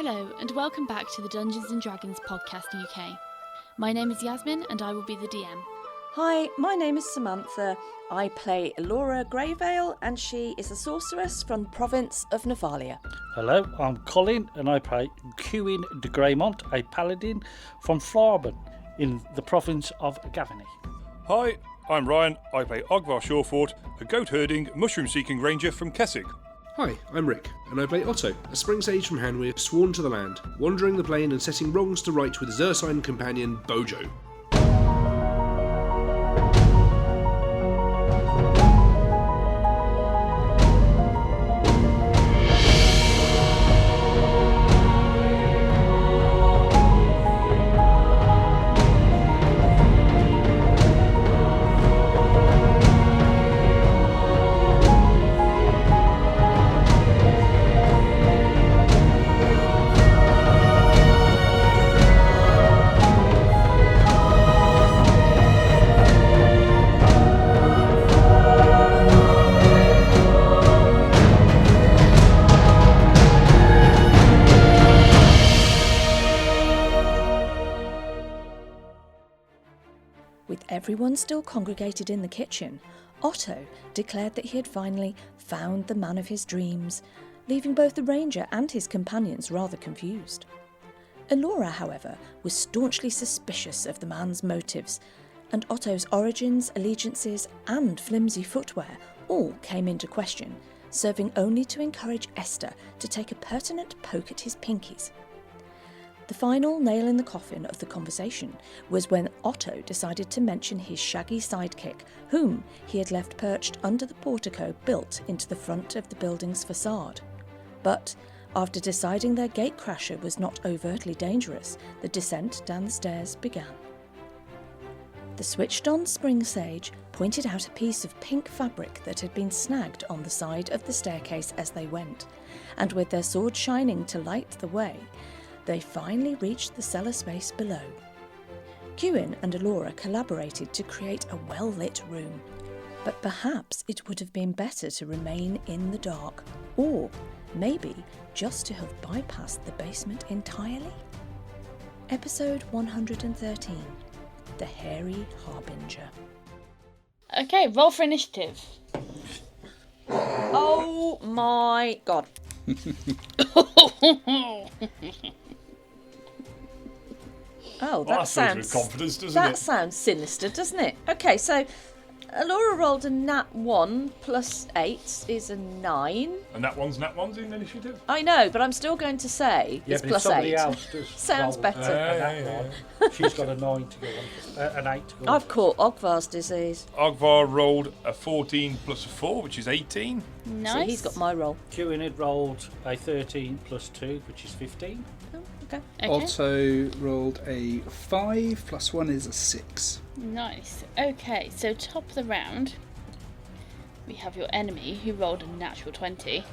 Hello, and welcome back to the Dungeons & Dragons Podcast UK. My name is Yasmin, and I will be the DM. Hi, my name is Samantha. I play Elora Greyvale, and she is a sorceress from the province of Nephalia. Hello, I'm Colin, and I play Queen de Greymont, a paladin from Thraben in the province of Gavany. Hi, I'm Ryan. I play Ogvar Shawfort, a goat-herding, mushroom-seeking ranger from Kessig. Hi, I'm Rick, and I play Otto, a spring sage from Hanweir, sworn to the land, wandering the plain and setting wrongs to right with his Ursine companion, Bojo. With everyone still congregated in the kitchen, Otto declared that he had finally found the man of his dreams, leaving both the ranger and his companions rather confused. Elora, however, was staunchly suspicious of the man's motives, and Otto's origins, allegiances, and flimsy footwear all came into question, serving only to encourage Esther to take a pertinent poke at his pinkies. The final nail in the coffin of the conversation was when Otto decided to mention his shaggy sidekick, whom he had left perched under the portico built into the front of the building's facade. But after deciding their gatecrasher was not overtly dangerous, the descent down the stairs began. The switched-on spring sage pointed out a piece of pink fabric that had been snagged on the side of the staircase as they went, and with their swords shining to light the way, they finally reached the cellar space below. Quinn and Elora collaborated to create a well-lit room, but perhaps it would have been better to remain in the dark, or maybe just to have bypassed the basement entirely. Episode 113, The Hairy Harbinger. Okay, roll for initiative. Oh my god. Oh, That sounds with confidence, doesn't that it? sounds sinister, doesn't it? Okay, so Elora rolled a nat 1 plus 8 is a 9. And that one's in initiative? I know, but I'm still going to say Yeah, it's but plus if somebody 8. else does Sounds roll better. that one, she's got a 9 to go on, an 8 to go on. I've caught Ogvar's disease, Ogvar rolled a 14 plus a 4, which is 18. Nice. so he's got my roll. Quinn had rolled a 13 plus 2, which is 15. Oh, okay. Okay. Otto rolled a 5 plus 1 is a 6. Nice. Okay, so top of the round, we have your enemy who rolled a natural 20.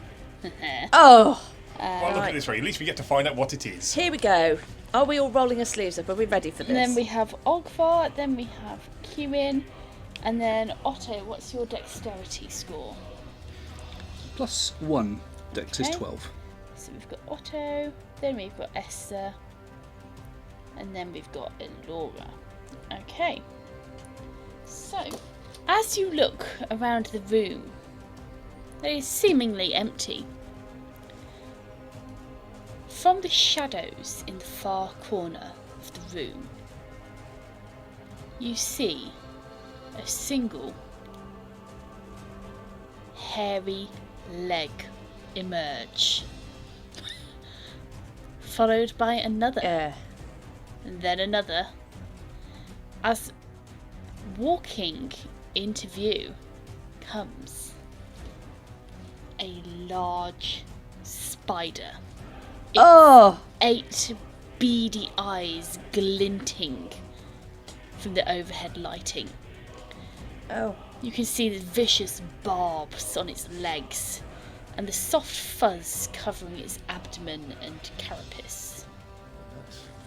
Oh, Well, look right. at this way. At least we get to find out what it is. Here we go. Are we all rolling our sleeves up? Are we ready for this? And then we have Ogvar, then we have Quinn, and then Otto, what's your dexterity score? Plus 1, Dex is Okay. 12. So we've got Otto, then we've got Esther, and then we've got Elora. Okay. So, as you look around the room, it is seemingly empty. From the shadows in the far corner of the room, you see a single hairy leg emerge, followed by another, and then another, as walking into view comes a large spider. Oh, 8 beady eyes glinting from the overhead lighting. oh. You can see the vicious barbs on its legs and the soft fuzz covering its abdomen and carapace.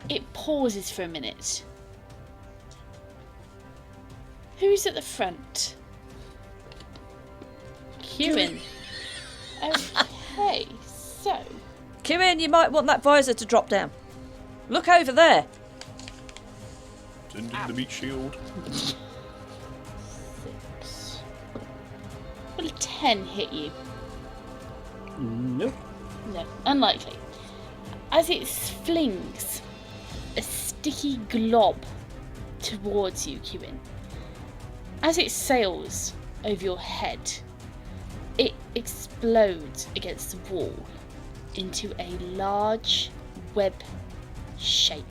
It pauses for a minute. Who's at the front? Kieran. Okay, so Kieran, you might want that visor to drop down. Look over there. Send in the meat shield. 6. Will a 10 hit you? Nope. No, unlikely. As it flings a sticky glob towards you, Kieran, as it sails over your head, it explodes against the wall into a large web shape.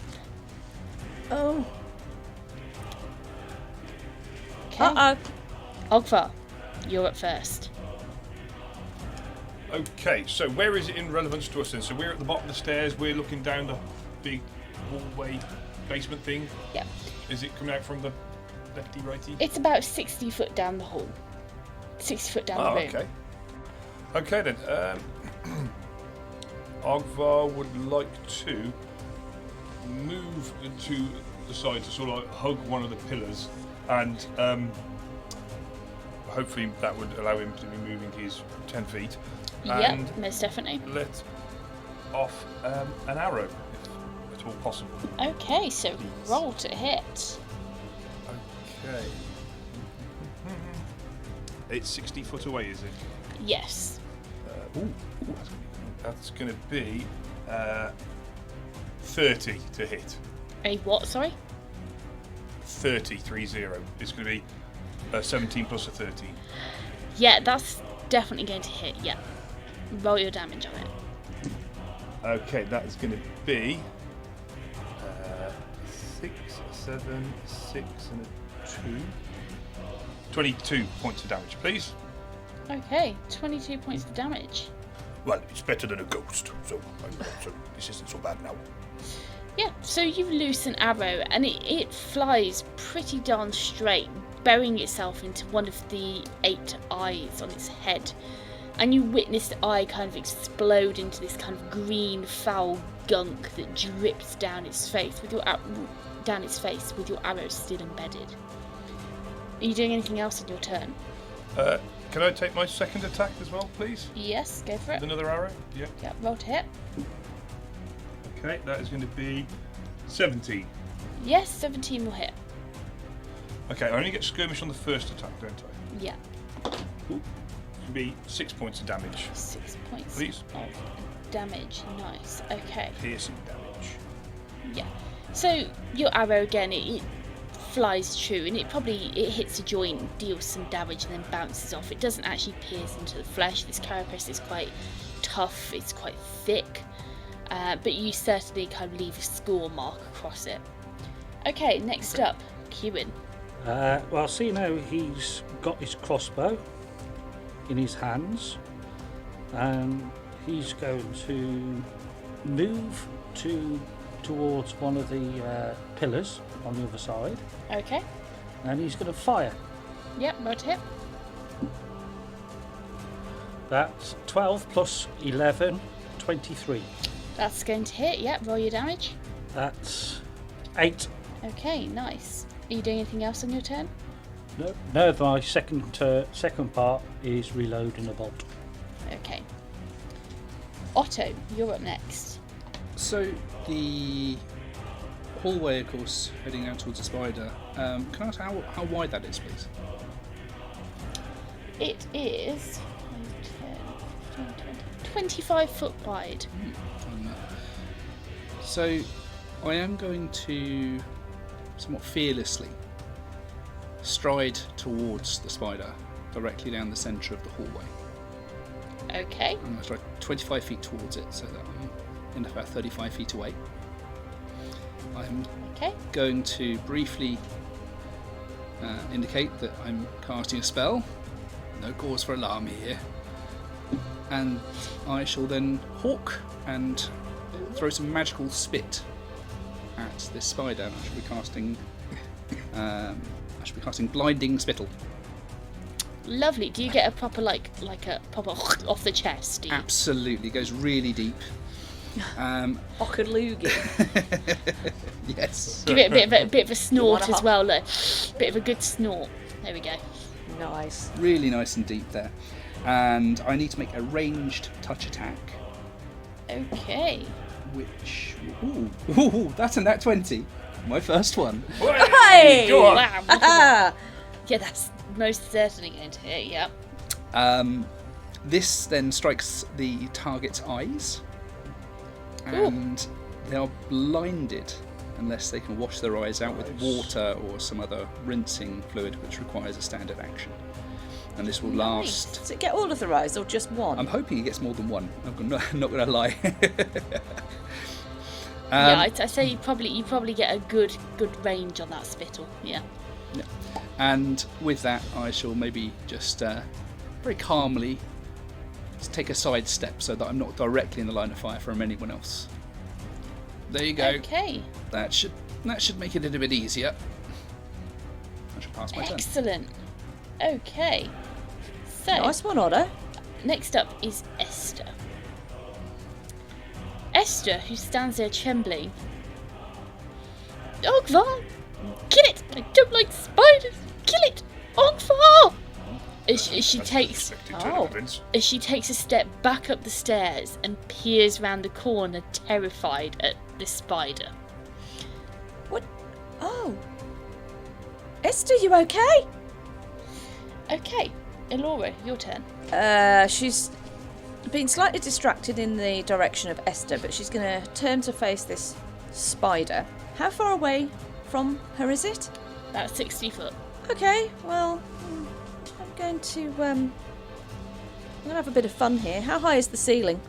Oh. Okay. Uh-oh. Ogvar, you're up first. Okay, so where is it in relevance to us then? So we're at the bottom of the stairs, we're looking down the big hallway basement thing. Yep. Is it coming out from the lefty righty? It's about 60 foot down the hall. 60 foot down the room. Okay. Okay then. Ogvar would like to move to the side to sort of like hug one of the pillars, and hopefully that would allow him to be moving his 10 feet. And Yep, most definitely. let off an arrow, if at all possible. Okay, so roll to hit. Okay. It's 60 foot away, is it? Yes. That's going to be 30 to hit. A what, sorry? 30. It's going to be 17 plus a 13. Yeah, that's definitely going to hit, yeah. Roll your damage on it. Okay, that is going to be 6, 7, 6 and a 2. 22 points of damage, please. Okay, 22 points of damage. Well, it's better than a ghost, so this isn't so bad now. Yeah, so you loose an arrow and it flies pretty darn straight, burying itself into one of the 8 eyes on its head. And you witness the eye kind of explode into this kind of green, foul gunk that drips down its face with your arrow still embedded. Are you doing anything else in your turn? Can I take my second attack as well, please? Yes, go for it. With another arrow? Yeah. Yeah, roll to hit. Okay, that is going to be 17. Yes, 17 will hit. Okay, I only get skirmish on the first attack, don't I? Yeah, It'll be 6 points of damage. 6 points Please. of damage. Nice. Okay. Piercing damage. Yeah. So your arrow again, it flies true, and it hits a joint, deals some damage, and then bounces off. It doesn't actually pierce into the flesh. This carapace is quite tough. It's quite thick, but you certainly kind of leave a score mark across it. Okay, next up, Kieran. Well, see now he's got his crossbow in his hands, and he's going to move towards one of the pillars on the other side, Okay. and he's going to fire. Yep, roll to hit. That's 12 plus 11, 23. That's going to hit. Yep, roll your damage. That's 8. Okay, nice. Are you doing anything else on your turn? No, my second part is reloading a bolt. Okay. Otto, you're up next. So the hallway, of course, heading out towards the spider. Can I ask how wide that is, please? It is 25 foot wide. So I am going to somewhat fearlessly stride towards the spider directly down the centre of the hallway. Okay. I'm going to stride 25 feet towards it so that I'm in about 35 feet away. I'm Okay. going to briefly indicate that I'm casting a spell. No cause for alarm here. And I shall then hawk and throw some magical spit at this spider. I shall be casting blinding spittle. Lovely. Do you get a proper like a proper off the chest? Do you? Absolutely, goes really deep. Ockaloogie. Yes. Give it a bit of a snort wanna as hop? well. Look, bit of a good snort. There we go. Nice. Really nice and deep there. And I need to make a ranged touch attack Okay. Which... Ooh, that's a nat 20. My first one. Hey! Go on. Wow. Ah! Yeah, that's most certainly going to hit. Yep. This then strikes the target's eyes, and they are blinded unless they can wash their eyes out with water or some other rinsing fluid, which requires a standard action. And this will last. Does it get all of the eyes or just one? I'm hoping he gets more than one. I'm not going to lie. Yeah, I say you probably get a good range on that spittle. Yeah. Yeah. And with that, I shall maybe just very calmly just take a side step so that I'm not directly in the line of fire from anyone else. There you go. Okay. That should make it a little bit easier. I shall pass my turn. Excellent. Okay. So Nice one, Otto. next up is Esther. Esther, who stands there trembling. Ogvar! Kill it! I don't like spiders! Kill it! Ogvar! As she takes a step back up the stairs and peers round the corner, terrified at the spider. What? Oh. Esther, you okay? Okay, Elora, your turn. She's been slightly distracted in the direction of Esther, but she's going to turn to face this spider. How far away from her is it? About 60 foot. Okay, well, I'm going to have a bit of fun here. How high is the ceiling?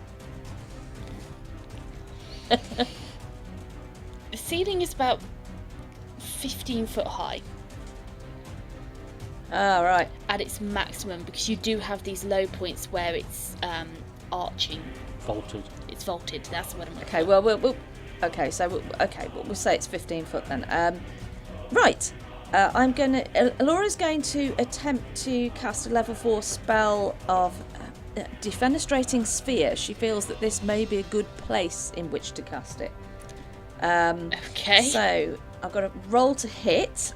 The ceiling is about 15 foot high Ah, right. at its maximum, because you do have these low points where it's arching. Vaulted. It's vaulted. That's what I'm looking Okay, for. well, we'll we'll say it's 15 foot then. Right. Alora's going to attempt to cast a level 4 spell of defenestrating sphere. She feels that this may be a good place in which to cast it. Okay. So I've got a roll to hit,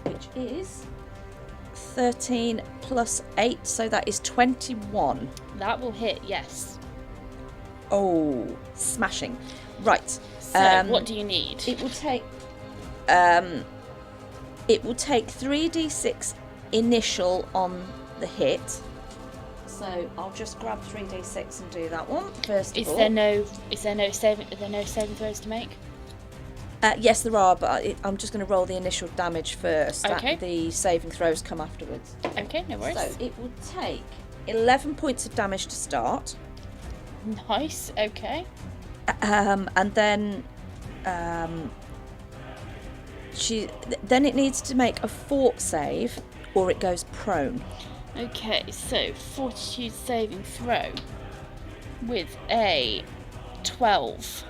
which is 13 plus 8, so that is 21. That will hit, yes. Oh, smashing. Right. So, what do you need? It will take 3d6 initial on the hit. So I'll just grab 3d6 and do that one first of all. Is there no saving throws to make? Yes, there are, but I'm just going to roll the initial damage first. Okay. The saving throws come afterwards. Okay, no worries. So it will take 11 points of damage to start, Nice. Okay. and then then it needs to make a fort save, or it goes prone. Okay. So fortitude saving throw with a 12.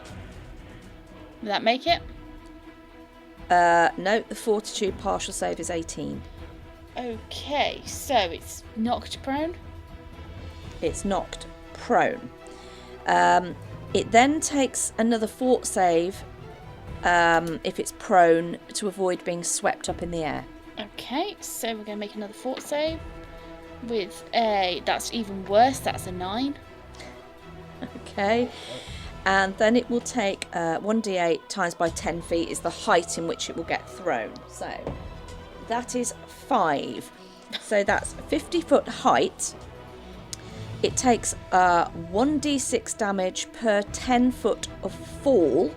Will that make it? No, the fortitude partial save is 18. Okay. So it's knocked prone. It's knocked prone. It then takes another fort save if it's prone to avoid being swept up in the air. Okay. So we're going to make another fort save with a. That's even worse. That's a 9. Okay. And then it will take 1d8 times by 10 feet is the height in which it will get thrown. So that is 5. So that's 50 foot height. It takes 1d6 damage per 10 foot of fall,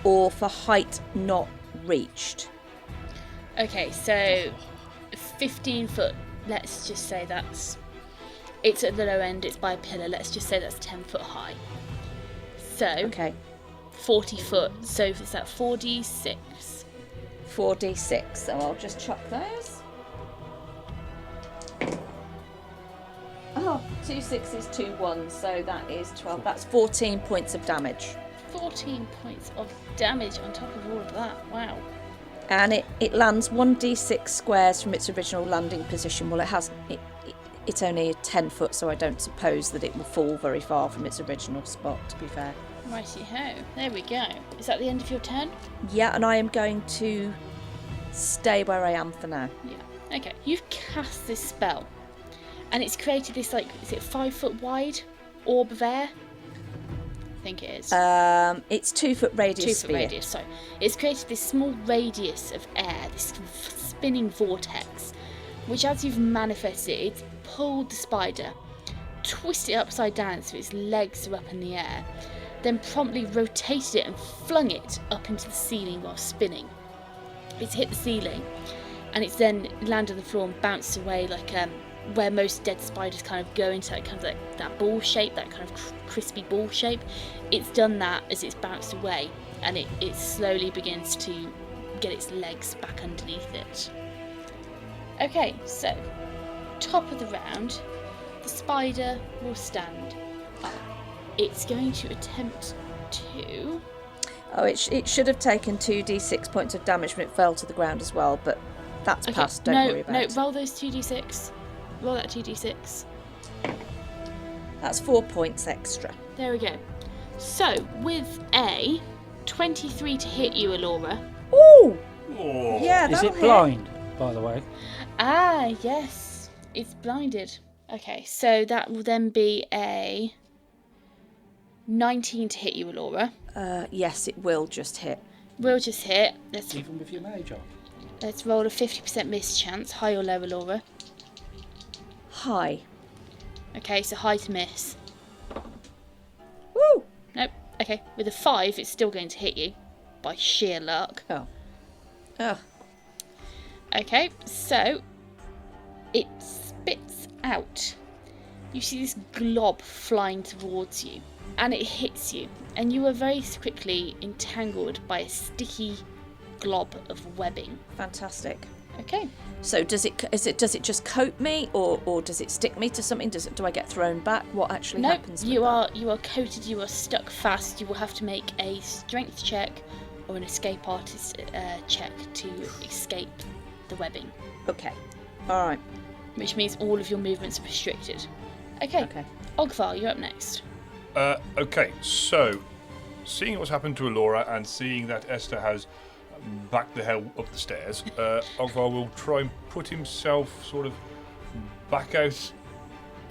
or for height not reached. Okay, so 15 foot. Let's just say it's at the low end. It's by a pillar. Let's just say that's 10 foot high. So Okay, 40 foot. So is that 4d6? 4d6. So I'll just chuck those. Oh, 2 6s, 2 1s, so that is 12. That's 14 points of damage. 14 points of damage on top of all of that. Wow. And it lands 1d6 squares from its original landing position. Well, it's only 10 foot, so I don't suppose that it will fall very far from its original spot, to be fair. Righty ho. There we go. Is that the end of your turn? Yeah, and I am going to stay where I am for now. Yeah. Okay. You've cast this spell, and it's created this, like, is it 5 foot wide orb of air? think it is. It's 2 foot radius 2 foot sphere. radius, sorry. It's created this small radius of air, this spinning vortex, which as you've manifested, it's pulled the spider, twisted it upside down so its legs are up in the air, then promptly rotated it and flung it up into the ceiling while spinning. It's hit the ceiling, and it's then landed on the floor and bounced away like where most dead spiders kind of go into that kind of like that ball shape, that kind of crispy ball shape. It's done that as it's bounced away, and it slowly begins to get its legs back underneath it. Okay, so top of the round, the spider will stand up. It's going to attempt to... Oh, it should have taken 2d6 points of damage when it fell to the ground as well, but that's past, don't worry about it. No, roll those 2d6. Roll that 2d6. That's 4 points extra. There we go. So, with a 23 to hit you, Alora. Ooh! Oh. Yeah, Is that'll it hit. blind, by the way? Ah, yes. It's blinded. Okay, so that will then be a 19 to hit you, Alora. Yes, it will just hit. We'll just hit. Even with your mage on? Let's roll a 50% miss chance. High or low, Alora? High. Okay, so high to miss. Woo! Nope. Okay, with a 5, it's still going to hit you. By sheer luck. Oh. Oh. Okay, so it spits out. You see this glob flying towards you, and it hits you, and you are very quickly entangled by a sticky glob of webbing. Fantastic. Okay. So does it just coat me, or does it stick me to something? Do I get thrown back? What actually Nope, happens? you are coated. You are stuck fast. You will have to make a strength check or an escape artist check to escape the webbing. Okay. All right. Which means all of your movements are restricted. Okay. Ogvar, you're up next. Okay, so seeing what's happened to Alora and seeing that Esther has backed the hell up the stairs, Ogvar will try and put himself sort of back out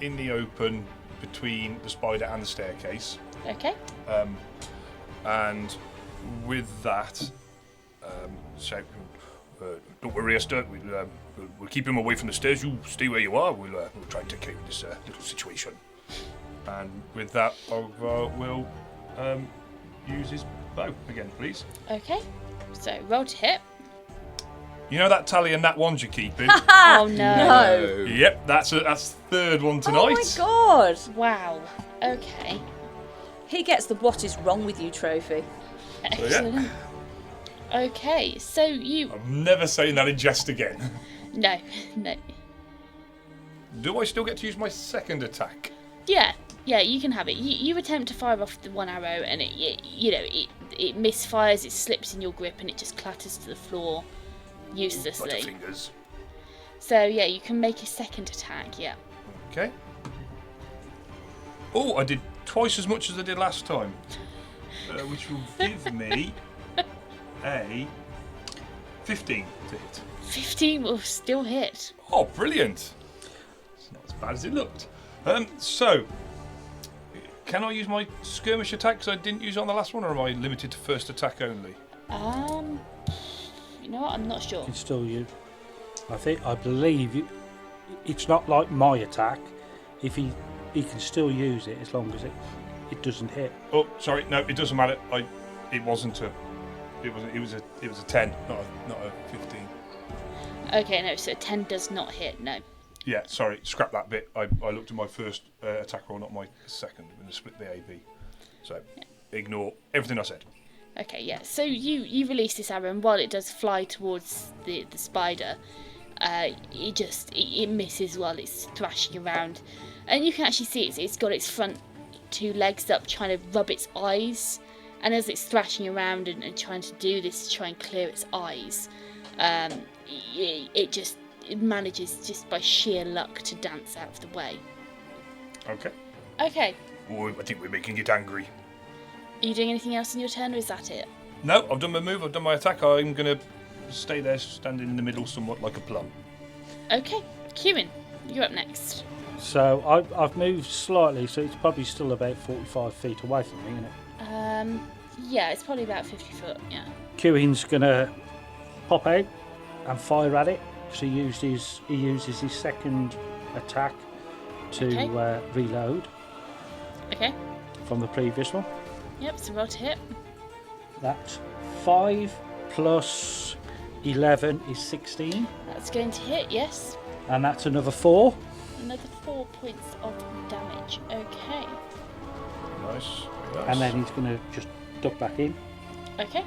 in the open between the spider and the staircase. Okay. And with that, shout, don't worry, Esther, we'll keep him away from the stairs. You stay where you are. We'll try and take care of this little situation. And with that, Ogvar will use his bow again, please. Okay. So roll to hit. You know that tally and that ones you're keeping? Oh no. No. Yep, that's third one tonight. Oh my god. Wow. Okay. He gets the "What is wrong with you" trophy. Excellent. Okay, so you... I'm never saying that in jest again. No. Do I still get to use my second attack? Yeah, you can have it. You attempt to fire off the one arrow, and it misfires. It slips in your grip, and it just clatters to the floor uselessly. Butterfingers. So yeah, you can make a second attack. Yeah. Okay. Oh, I did twice as much as I did last time, which will give me a 15 to hit. 15 will still hit. Oh, brilliant! It's not as bad as it looked. So, can I use my skirmish attack because I didn't use it on the last one, or am I limited to first attack only? You know what? I'm not sure. You can still use. I believe it's not like my attack. If he can still use it as long as it doesn't hit. Oh, sorry, no, it doesn't matter. It was a 10, not a 15. Okay, no. So 10 does not hit. No. Yeah, sorry, scrap that bit. I looked at my first attack roll, not my second, when I split the AB. So, ignore everything I said. Okay, yeah. So you release this arrow, and while it does fly towards the spider, it misses while it's thrashing around, and you can actually see it's got its front 2 legs up, trying to rub its eyes, and as it's thrashing around and trying to do this to try and clear its eyes, it manages just by sheer luck to dance out of the way. Okay. Okay. Oh, I think we're making it angry. Are you doing anything else in your turn, or is that it? No, I've done my move, I've done my attack. I'm going to stay there, standing in the middle, somewhat like a plum. Okay. Kieran, you're up next. So I've moved slightly, so it's probably still about 45 feet away from me, isn't it? Yeah, it's probably about 50 foot, yeah. Kewin's gonna pop out and fire at it because he uses his second attack to reload Okay. from the previous one. Yep, so roll to hit. That's 5 plus 11 is 16, That's going to hit, yes. and that's another 4. Another 4 points of damage. Okay. Nice. Very nice. And then he's gonna just duck back in. Okay.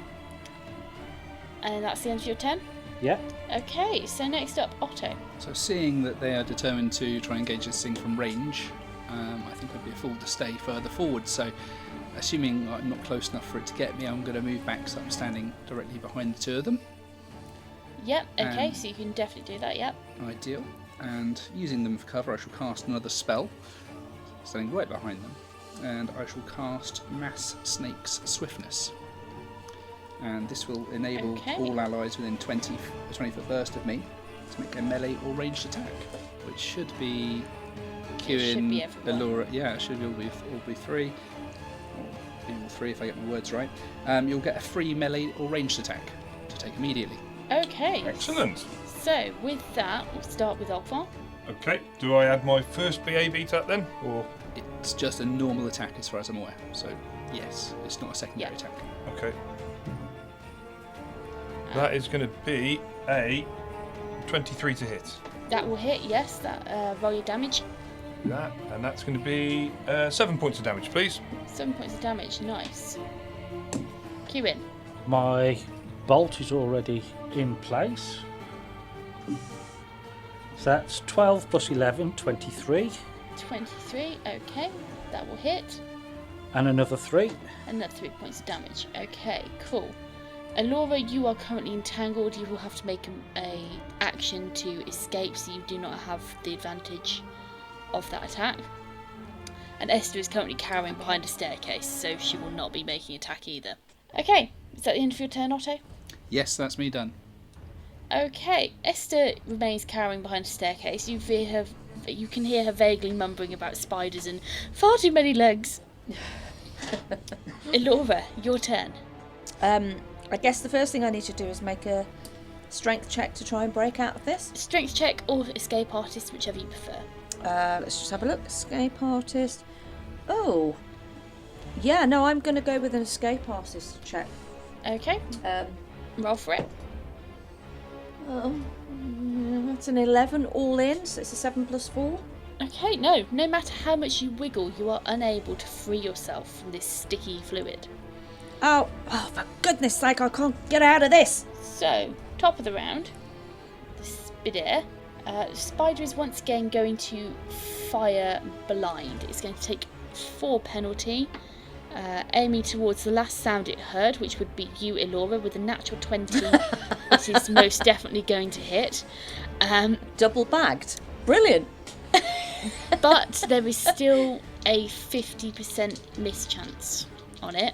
And that's the end of your turn? Yeah. Okay, so next up, Otto. So seeing that they are determined to try and engage this thing from range, I think I'd be a fool to stay further forward. So assuming I'm not close enough for it to get me, I'm going to move back so I'm standing directly behind the two of them. Yep, okay, so you can definitely do that, yep. Ideal. And using them for cover, I shall cast another spell, standing right behind them. And I shall cast Mass Snake's Swiftness. And this will enable all allies within a 20-foot burst of me to make a melee or ranged attack, which should be Kewin, Allura. Yeah, it should all be 3. Or be all 3 if I get my words right. You'll get a free melee or ranged attack to take immediately. Okay. Excellent. So, with that, we'll start with Ogvar. Okay, do I add my first BAB attack then? Or It's just a normal attack as far as I'm aware. So, yes, it's not a secondary attack. okay. That is going to be a 23 to hit. That will hit, yes. That roll your damage. That, and that's going to be 7 points of damage, please. 7 points of damage, nice. Kewin. My bolt is already in place. So that's 12 plus 11, 23. 23, okay. That will hit. And another 3. Another 3 points of damage. Okay, cool. Allura, you are currently entangled. You will have to make a action to escape, so you do not have the advantage of that attack. And Esther is currently cowering behind a staircase, so she will not be making attack either. Okay, is that the end of your turn, Otto? Yes, that's me done. Okay, Esther remains cowering behind a staircase. You can hear her vaguely mumbling about spiders and far too many legs. Allura, your turn. I guess the first thing I need to do is make a strength check to try and break out of this. Strength check or escape artist, whichever you prefer. Let's just have a look. Escape artist. Oh. Yeah, no, I'm going to go with an escape artist check. Okay, roll for it. That's an 11 all in, so it's a 7 plus 4. Okay, no matter how much you wiggle, you are unable to free yourself from this sticky fluid. Oh, for goodness sake, I can't get out of this! So, top of the round, the Spider. Spider is once again going to fire blind. It's going to take 4 penalty, aiming towards the last sound it heard, which would be you, Allura, with a natural 20. It is most definitely going to hit. Double bagged. Brilliant! But there is still a 50% miss chance on it.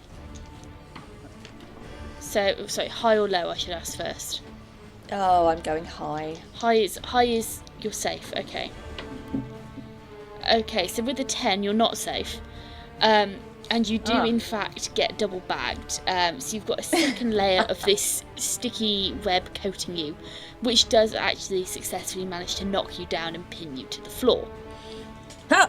So, sorry, high or low, I should ask first. Oh, I'm going high. High is you're safe, okay. Okay, so with a 10, you're not safe. And you do, in fact, get double bagged. So you've got a second layer of this sticky web coating you, which does actually successfully manage to knock you down and pin you to the floor. Yeah.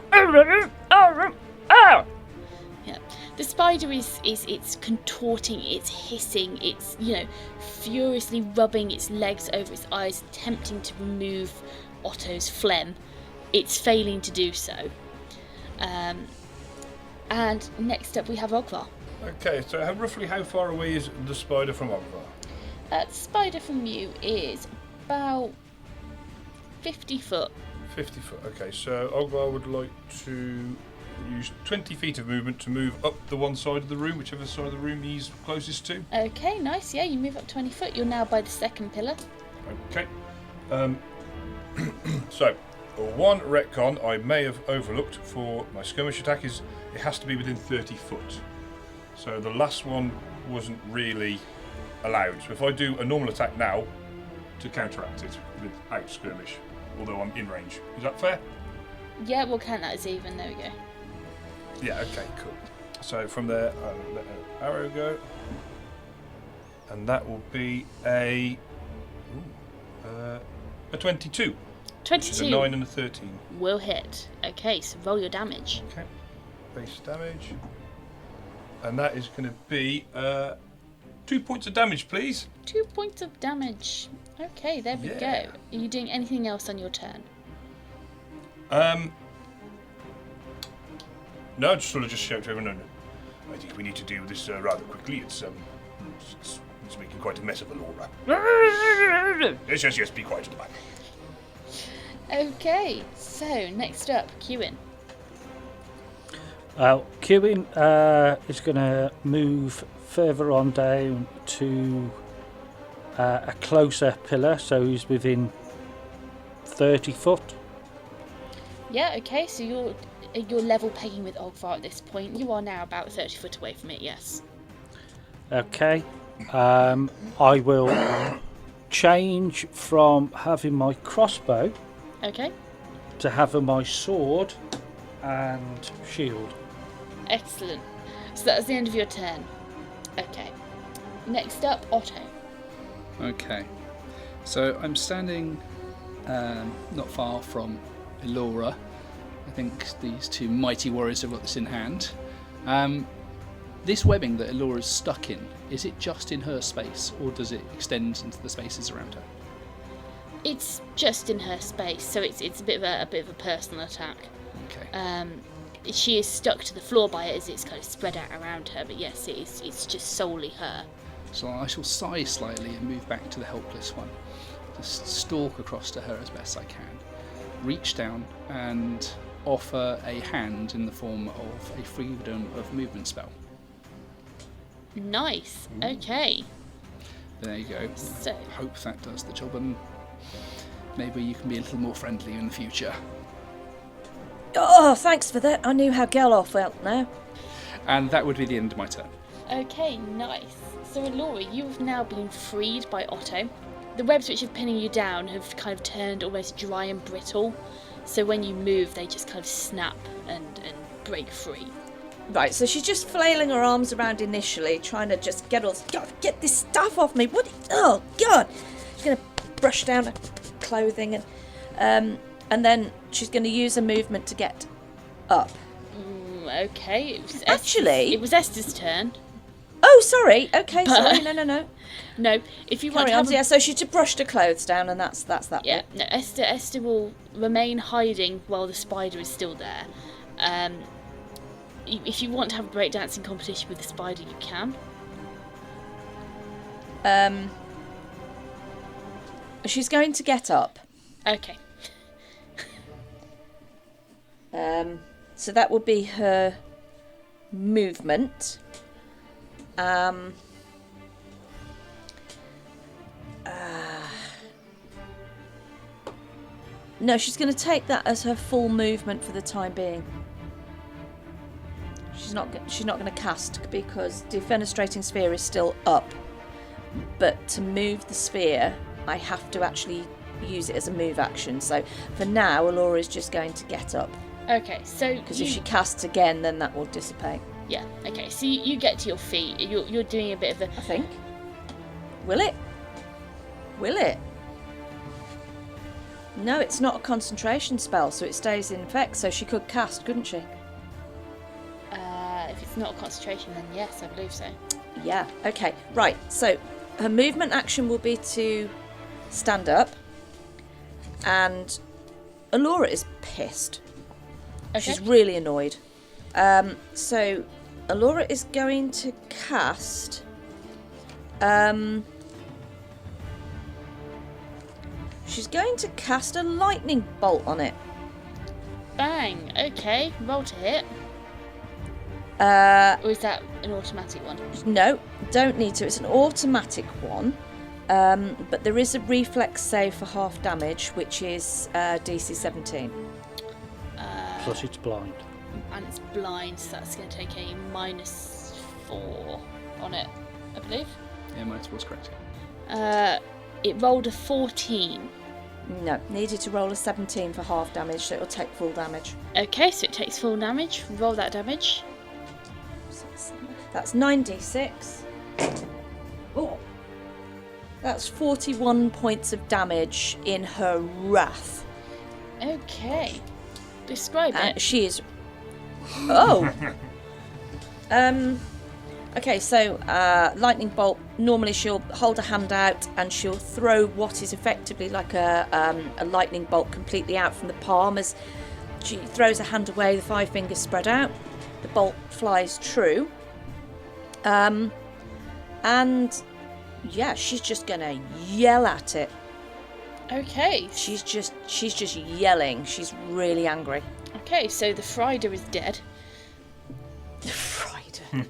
The spider is it's contorting, it's hissing, it's, furiously rubbing its legs over its eyes, attempting to remove Otto's phlegm. It's failing to do so. And next up we have Ogvar. Okay, so roughly how far away is the spider from Ogvar? The spider from you is about 50 foot. 50 foot, okay, so Ogvar would like to use 20 feet of movement to move up the one side of the room, whichever side of the room he's closest to. Okay, nice, yeah, you move up 20 foot. You're now by the second pillar. Okay. So, one retcon I may have overlooked for my skirmish attack is it has to be within 30 foot. So the last one wasn't really allowed. So if I do a normal attack now to counteract it without skirmish, although I'm in range, is that fair? Yeah, we'll count that as even. There we go. Yeah, okay, cool. So from there, let an arrow go. And that will be a 22. 22. Which is a 9 and a 13. Will hit. Okay, so roll your damage. Okay. Base damage. And that is going to be 2 points of damage, please. 2 points of damage. Okay, there we go. Are you doing anything else on your turn? No, just shout to everyone. No. I think we need to deal with this rather quickly. It's making quite a mess of Alora. Yes, be quiet at the back. Okay, so next up, Kewin. Kewin is going to move further on down to a closer pillar, so he's within 30 foot. Yeah, okay, so you're level pegging with Ogvar at this point. You are now about 30 foot away from it, yes. Okay. I will change from having my crossbow Okay. to having my sword and shield. Excellent. So that's the end of your turn. Okay. Next up, Otto. Okay. So I'm standing not far from Elora. I think these two mighty warriors have got this in hand. This webbing that Elora's stuck in, is it just in her space, or does it extend into the spaces around her? It's just in her space, so it's a bit of a personal attack. Okay. She is stuck to the floor by it as it's kind of spread out around her, but yes, it's just solely her. So I shall sigh slightly and move back to the helpless one. Just stalk across to her as best I can. Reach down and offer a hand in the form of a freedom of movement spell. Nice. Okay. There you go. So Hope that does the job, and maybe you can be a little more friendly in the future. Oh, thanks for that. I knew how Gerloff felt now. And that would be the end of my turn. okay, nice. So Elora, you have now been freed by Otto. The webs which are pinning you down have kind of turned almost dry and brittle. So when you move, they just kind of snap and break free. Right, so she's just flailing her arms around initially, trying to just get this stuff off me. What? Oh, God! She's going to brush down her clothing and then she's going to use a movement to get up. Okay. Actually... It was Esther's turn. Oh, sorry. Okay, sorry. No. No, if you want Carry to on. have Yeah, so she just brushed her clothes down and that's that Yeah, bit. no, Esther will remain hiding while the spider is still there. If you want to have a breakdancing competition with the spider, you can. She's going to get up. Okay. So that would be her movement. No, she's going to take that as her full movement for the time being. She's not going to cast because the defenestrating sphere is still up. But to move the spear, I have to actually use it as a move action. So for now, Elora is just going to get up. Okay, so Because if she casts again, then that will dissipate. Yeah. Okay, so you get to your feet. You're doing a bit of a. I think. Will it? Will it? No, it's not a concentration spell, so it stays in effect. So she could cast, couldn't she? If it's not a concentration, then yes, I believe so. Yeah. Okay. Right. So her movement action will be to stand up, and Elora is pissed. Okay. She's really annoyed. So Elora is going to cast. She's going to cast a lightning bolt on it. Bang. Okay. Roll to hit. Or is that an automatic one? No, don't need to. It's an automatic one. But there is a reflex save for half damage, which is DC 17. Plus it's blind. And it's blind, so that's going to take a -4 on it, I believe. Yeah, my was correct. It rolled a 14. No, needed to roll a 17 for half damage, so it'll take full damage. Okay, so it takes full damage. Roll that damage. So That's 9d6. Oh. That's 41 points of damage in her wrath. Okay. Describe it. She is... Oh! Okay, so lightning bolt, normally she'll hold a hand out and she'll throw what is effectively like a lightning bolt completely out from the palm. As she throws her hand away, the 5 fingers spread out. The bolt flies true. And yeah, she's just gonna yell at it. Okay. She's just yelling. She's really angry. Okay, so the Frider is dead. Frider.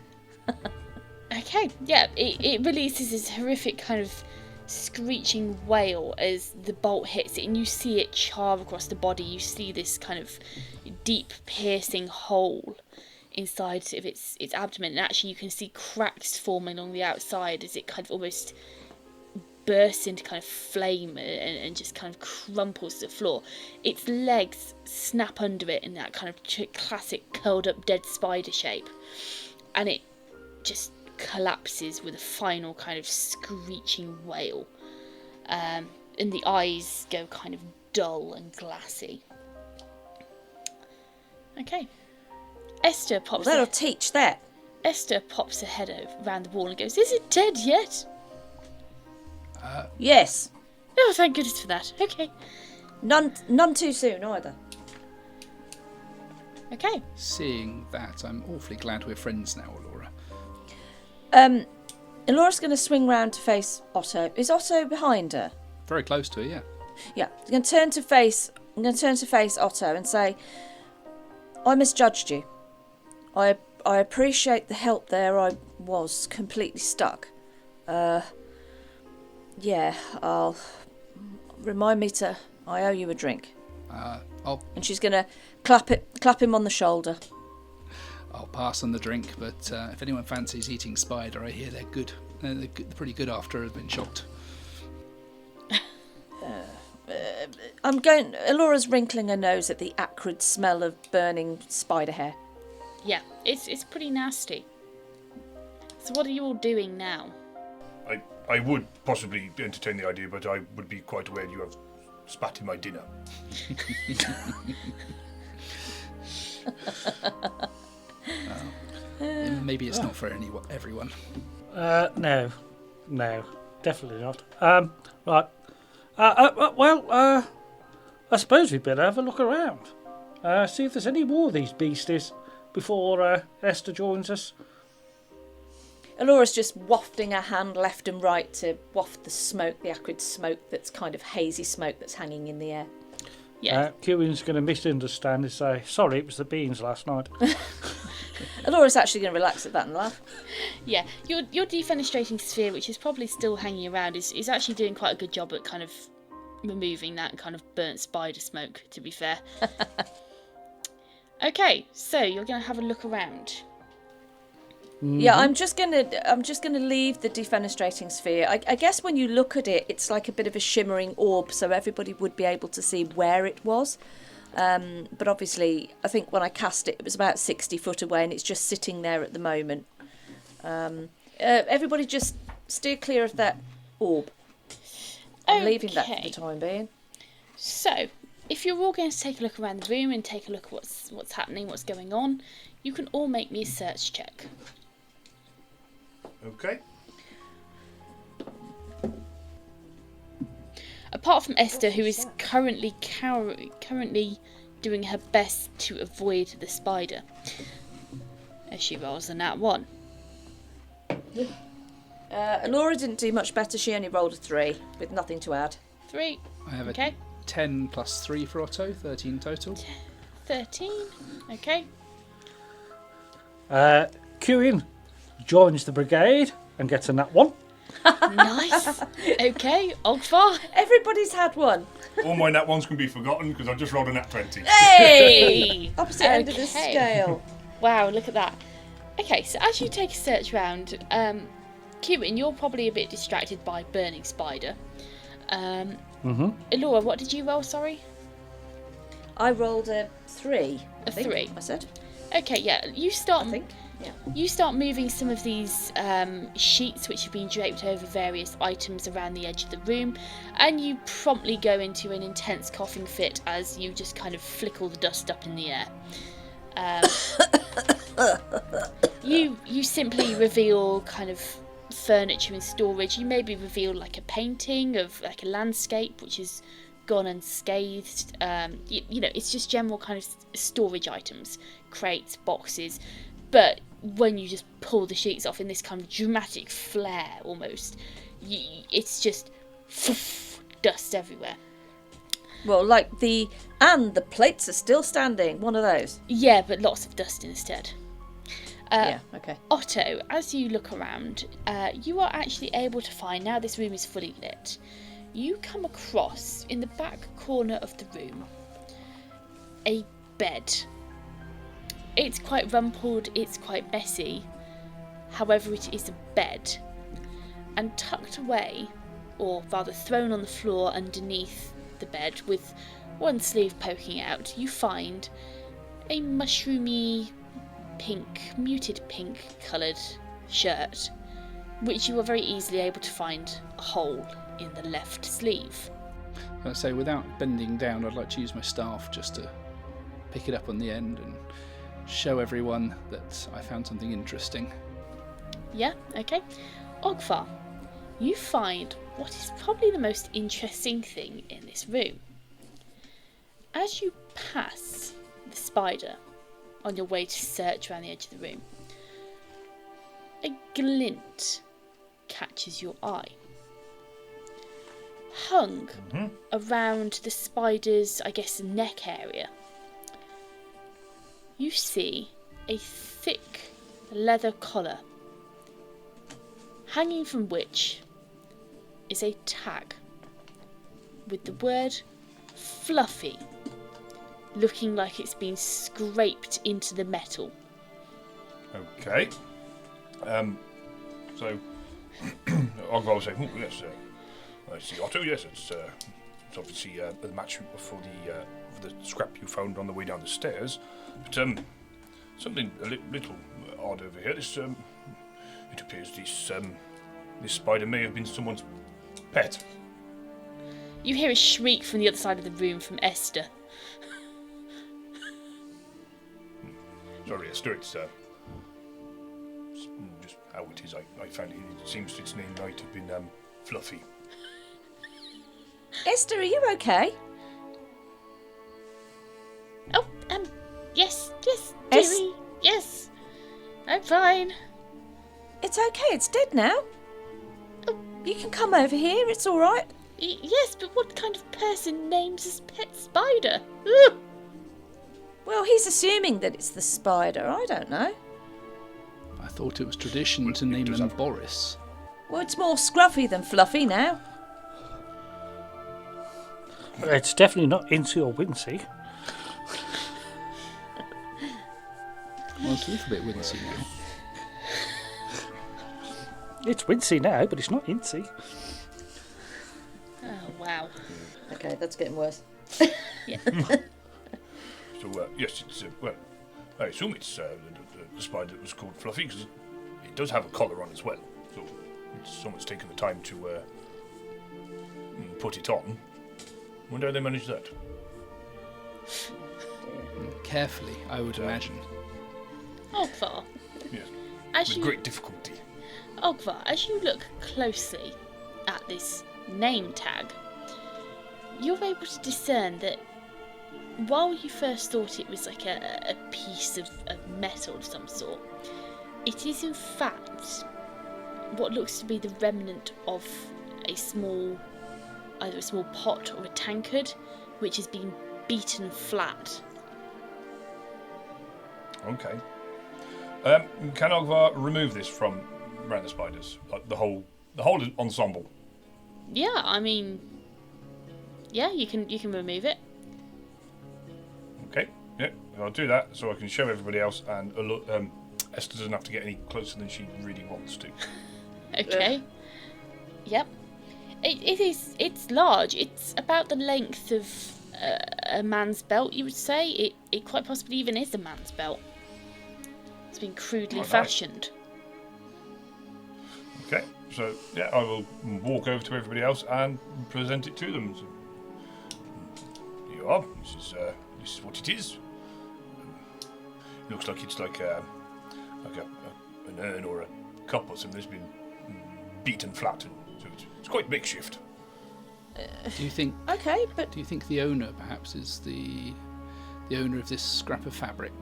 Okay, yeah, it releases this horrific kind of screeching wail as the bolt hits it, and you see it char across the body. You see this kind of deep piercing hole inside of its abdomen, and actually you can see cracks forming along the outside as it kind of almost bursts into kind of flame and just kind of crumples to the floor. Its legs snap under it in that kind of classic curled up dead spider shape, and it just collapses with a final kind of screeching wail, and the eyes go kind of dull and glassy. Okay. Esther pops. That'll teach that. Esther pops her head around the wall and goes, "Is it dead yet?" Yes. Oh, thank goodness for that. Okay. None too soon either. Okay. Seeing that, I'm awfully glad we're friends now, Laura. Elora's going to swing round to face Otto. Is Otto behind her? Very close to her, yeah. Yeah. I'm going to turn to face Otto and say, "I misjudged you. I appreciate the help there. I was completely stuck. Yeah, I'll remind me to. I owe you a drink." And she's going to clap him on the shoulder. I'll pass on the drink, but if anyone fancies eating spider, I hear they're good. They're pretty good after they've been shot. Elora's wrinkling her nose at the acrid smell of burning spider hair. Yeah, it's pretty nasty. So what are you all doing now? I would possibly entertain the idea, but I would be quite aware you have spat in my dinner. Maybe it's not for everyone. No, definitely not. Right. Well, I suppose we'd better have a look around. See if there's any more of these beasties before Esther joins us. Elora's just wafting her hand left and right to waft the smoke, the acrid smoke that's kind of hazy smoke that's hanging in the air. Yeah. Kieran's going to misunderstand and say, "Sorry, it was the beans last night." Elora's actually going to relax at that and laugh. Yeah, your defenestrating sphere, which is probably still hanging around, is actually doing quite a good job at kind of removing that kind of burnt spider smoke, to be fair. Okay, so you're going to have a look around. Mm-hmm. Yeah, I'm just gonna leave the defenestrating sphere. I guess when you look at it, it's like a bit of a shimmering orb, so everybody would be able to see where it was. But obviously, I think when I cast it, it was about 60 foot away, and it's just sitting there at the moment. Everybody just steer clear of that orb. I'm leaving that for the time being. So, if you're all going to take a look around the room and take a look at what's happening, what's going on, you can all make me a search check. Okay. Apart from Esther, who is currently doing her best to avoid the spider, as she rolls a nat 1. Laura didn't do much better. She only rolled a 3 with nothing to add. 3. I have Okay. 10 plus 3 for Otto, 13 total. 13. Okay. Kieran joins the brigade and gets a nat 1. Nice. Okay, Ogfar. Everybody's had one. All my nat ones can be forgotten because I just rolled a nat 20. Hey! Opposite end of the Okay. scale. Wow, look at that. Okay, so as you take a search round, Kieran, you're probably a bit distracted by burning spider. Elora, what did you roll, sorry? I rolled a 3. A 3. I said. Okay, yeah, you start. I think. Yeah. You start moving some of these sheets which have been draped over various items around the edge of the room, and you promptly go into an intense coughing fit as you just kind of flick all the dust up in the air. You simply reveal kind of furniture in storage. You maybe reveal like a painting of like a landscape which is gone unscathed. You know, it's just general kind of storage items, crates, boxes. But when you just pull the sheets off in this kind of dramatic flare almost, it's just dust everywhere. Well, like the plates are still standing. One of those. Yeah, but lots of dust instead. Yeah, okay. Otto, as you look around, you are actually able to find, now this room is fully lit, you come across, in the back corner of the room, a bed. It's quite rumpled, it's quite messy, however it is a bed. And tucked away, or rather thrown on the floor underneath the bed, with one sleeve poking out, you find a mushroomy muted pink coloured shirt, which you are very easily able to find a hole in the left sleeve. So without bending down, I'd like to use my staff just to pick it up on the end and show everyone that I found something interesting. Yeah, okay. Ogvar, you find what is probably the most interesting thing in this room. As you pass the spider on your way to search around the edge of the room, a glint catches your eye. Hung around the spider's, I guess, neck area, you see a thick leather collar, hanging from which is a tag with the word fluffy looking like it's been scraped into the metal. Okay. So I'll go and say, oh, yes, I see Otto, yes, it's obviously the match for the scrap you found on the way down the stairs. But something a little odd over here. This it appears this spider may have been someone's pet. You hear a shriek from the other side of the room from Esther. Sorry, Esther, it's just how it is. I found it. It seems its name might have been Fluffy. Esther, are you okay? Oh, yes, dearie, yes, I'm fine. It's okay, it's dead now. Oh. You can come over here, it's all right. Yes, but what kind of person names his pet spider? Ugh. Well, he's assuming that it's the spider, I don't know. I thought it was tradition to name him Boris. Well, it's more scruffy than fluffy now. It's definitely not Incy or Wincy. Well, it's a little bit wincy now. It's Wincy now, but it's not Incy. Oh, wow. Okay, that's getting worse. Yeah. So yes, it's well, I assume it's the spider that was called Fluffy because it does have a collar on as well. So someone's taken the time to put it on. Wonder how they managed that. Carefully, I would imagine. Ogvar, Yes, with great difficulty. Ogvar, as you look closely at this name tag, you're able to discern that while you first thought it was like a piece of metal of some sort, it is in fact what looks to be the remnant of either a small pot or a tankard, which has been beaten flat. Okay. Can Ogvar remove this from around the spiders? Like the whole ensemble? Yeah, I mean, yeah, you can remove it. Okay, yeah, I'll do that so I can show everybody else, and Esther doesn't have to get any closer than she really wants to. Okay. Yep. It's large. It's about the length of a man's belt, you would say. It quite possibly even is a man's belt. It's been crudely nice. fashioned. Okay, so yeah, I will walk over to everybody else and present it to them. So, here you are. This is what it is. It looks like it's like an urn or a cup or something that's been beaten flat, and so it's quite makeshift. Do you think? Okay, but Do you think the owner perhaps is the owner of this scrap of fabric?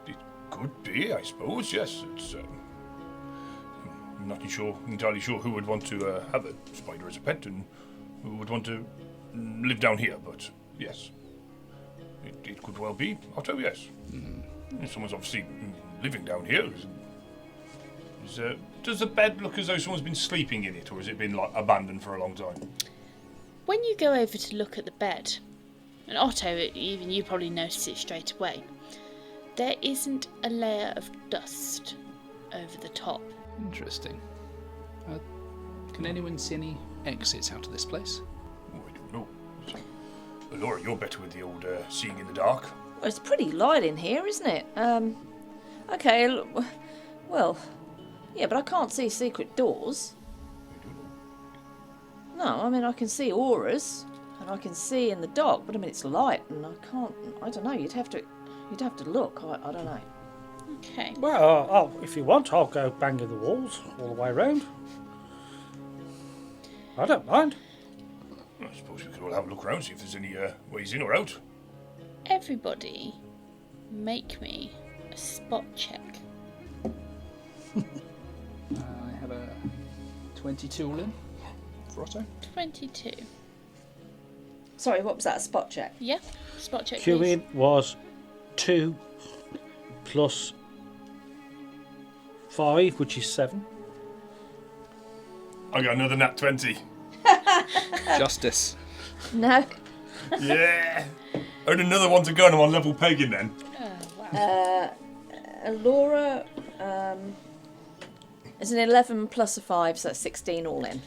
It could be, I suppose. Yes, it's. I'm not entirely sure who would want to have a spider as a pet and who would want to live down here, but yes, it could well be. Otto, yes. Someone's obviously living down here. Does the bed look as though someone's been sleeping in it, or has it been like abandoned for a long time? When you go over to look at the bed, and Otto, even you probably notice it straight away, there isn't a layer of dust over the top. Interesting. Can anyone see any exits out of this place? Oh, I don't know. Laura, you're better with the old seeing in the dark. well, it's pretty light in here, isn't it? Okay, well, yeah, but I can't see secret doors. I don't know. No, I mean, I can see auras, and I can see in the dark, but I mean, it's light, and I don't know, you'd have to look, I don't know. Okay. Well, if you want, I'll go banging the walls all the way around. I don't mind. I suppose we could all have a look around, see if there's any ways in or out. Everybody, make me a spot check. I have a 22 all in for Otto. 22. Sorry, what was that, a spot check? Yeah, spot check, please. Queuing was 2 plus 5, which is 7. I got another nat 20. Justice. No. Yeah! I had another one to go and I'm on level pegging then. Oh, wow. Laura, it's an 11 plus a 5, so that's 16 all in.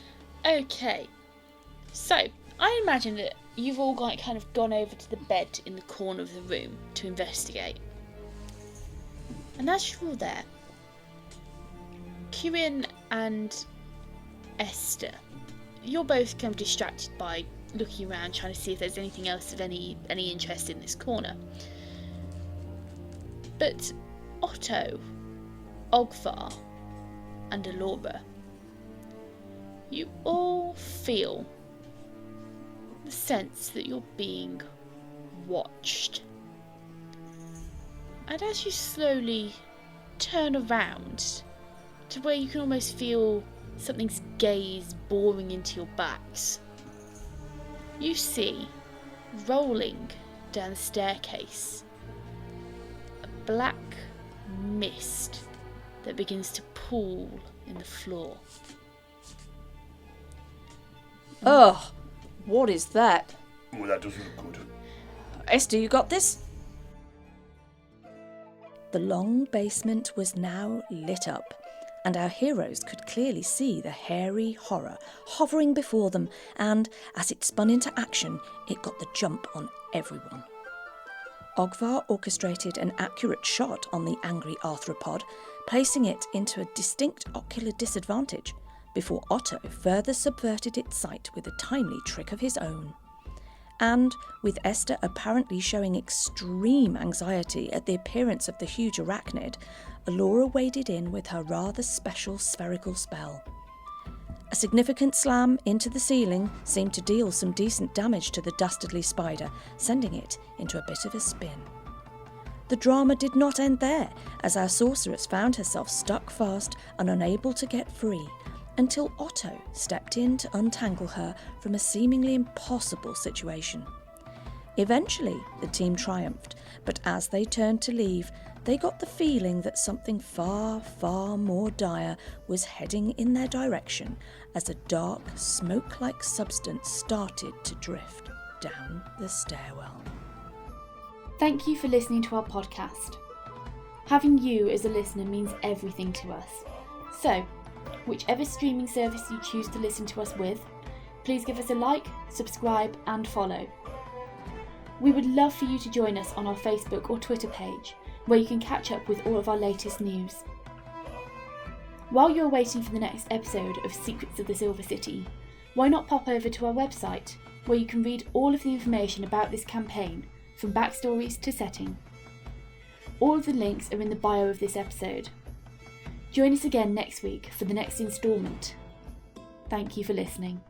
Okay. So, I imagine that you've all kind of gone over to the bed in the corner of the room to investigate. And as you're all there, Kieran and Esther, you're both kind of distracted by looking around, trying to see if there's anything else of any interest in this corner. But Otto, Ogvar, and Alora, you all feel the sense that you're being watched. And as you slowly turn around to where you can almost feel something's gaze boring into your backs, you see, rolling down the staircase, a black mist that begins to pool in the floor. Ugh, what is that? Oh, that doesn't look good. Esther, you got this? The long basement was now lit up, and our heroes could clearly see the hairy horror hovering before them, and as it spun into action, it got the jump on everyone. Ogvar orchestrated an accurate shot on the angry arthropod, placing it into a distinct ocular disadvantage, before Otto further subverted its sight with a timely trick of his own. And, with Esther apparently showing extreme anxiety at the appearance of the huge arachnid, Alora waded in with her rather special spherical spell. A significant slam into the ceiling seemed to deal some decent damage to the dastardly spider, sending it into a bit of a spin. The drama did not end there, as our sorceress found herself stuck fast and unable to get free, until Otto stepped in to untangle her from a seemingly impossible situation. Eventually, the team triumphed, but as they turned to leave, they got the feeling that something far, far more dire was heading in their direction as a dark, smoke-like substance started to drift down the stairwell. Thank you for listening to our podcast. Having you as a listener means everything to us. So, whichever streaming service you choose to listen to us with, please give us a like, subscribe and follow. We would love for you to join us on our Facebook or Twitter page, where you can catch up with all of our latest news. While you're waiting for the next episode of Secrets of the Silver City, why not pop over to our website, where you can read all of the information about this campaign, from backstories to setting. All of the links are in the bio of this episode. Join us again next week for the next instalment. Thank you for listening.